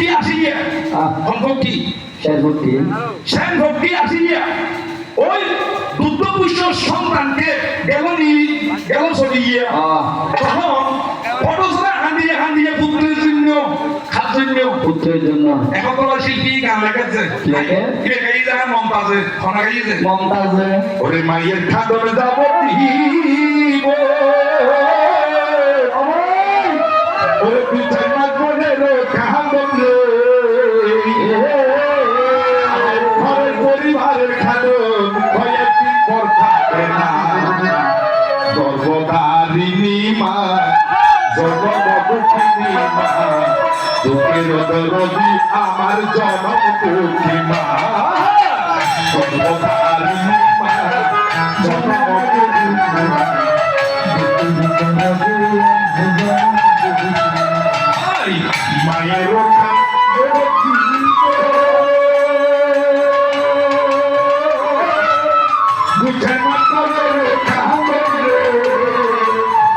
ভক্তি আসিয়া ভক্তি সেন ভক্তি আসিয়া ওই দুগ্ধপুষ্ট সন্তানকে গেল সরিয়ে তখন ফটোসরা হান্দিয়ে পুত্রের জন্য এখন তোলা শিল্পী গান লেগেছে মমতাজে ওরে মায়ের খাদর যাব ওরে পিছাই না করে ঘরের পরিবারের খাদর ভয়ের দিন পর থাকে না গর্ভধারিণী মা জগবধূ মা দুঃখের দরদি আমার জনম দুঃখী মা গর্ভধারিণী মা জগবধূ মায়ের বুঝে মাত্র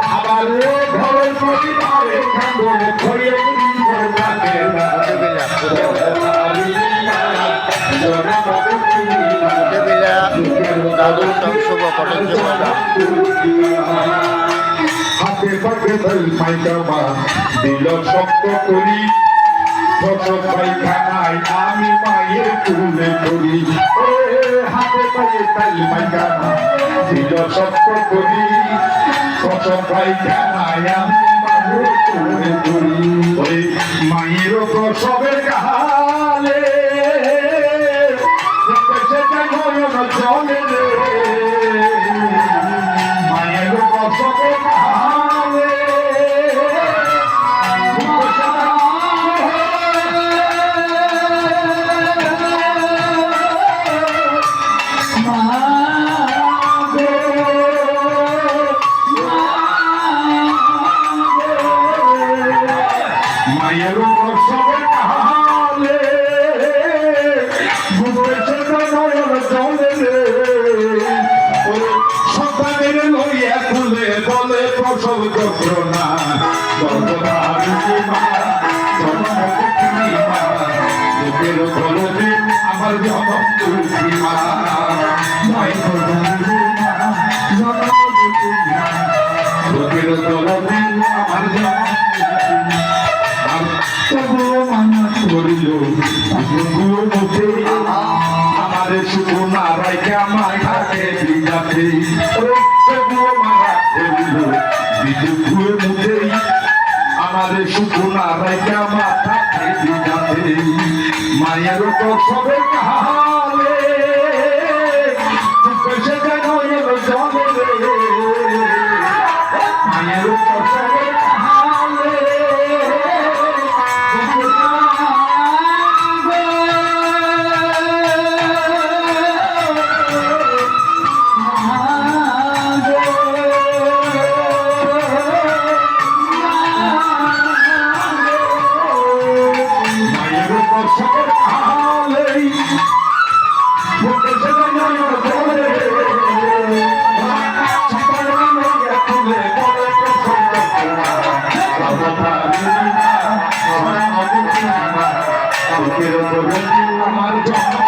আবার ঘরের পরিবারে হাতে পাকে পাইকামা দিল শক্ত করি পায়খানায় আমি মায়ের তুলে করি হাতে পায়ে তাই পায়খানা দিল শক্ত করি পায়খানায় আমি মায়ের তুলে করি ওই মায়ের প্রসবের কালে চলে মায়ের প্রসবের কালে মায়ের প্রসবের কালে সন্তানের লইয়া খুলে বলে প্রসব যন্ত্রণা গর্ভধারিণী মা জনমী মা বুকের দরদে আমার জনম দুঃখী মা বুকের দরদে আমার জনম তবুও মানা করিল মুখে আমাদের শুধু নারাইকে আমার ঘাটে দিয়াছে তবুও মানা করিল বিদ্যুৎ মুখে আমাদের শুধু নারাইকে আমার ঘাটে দিয়াছে মায়ের প্রসবের কালে সে যেন এলো জলে মায়ের প্রসবের আমার জন্ম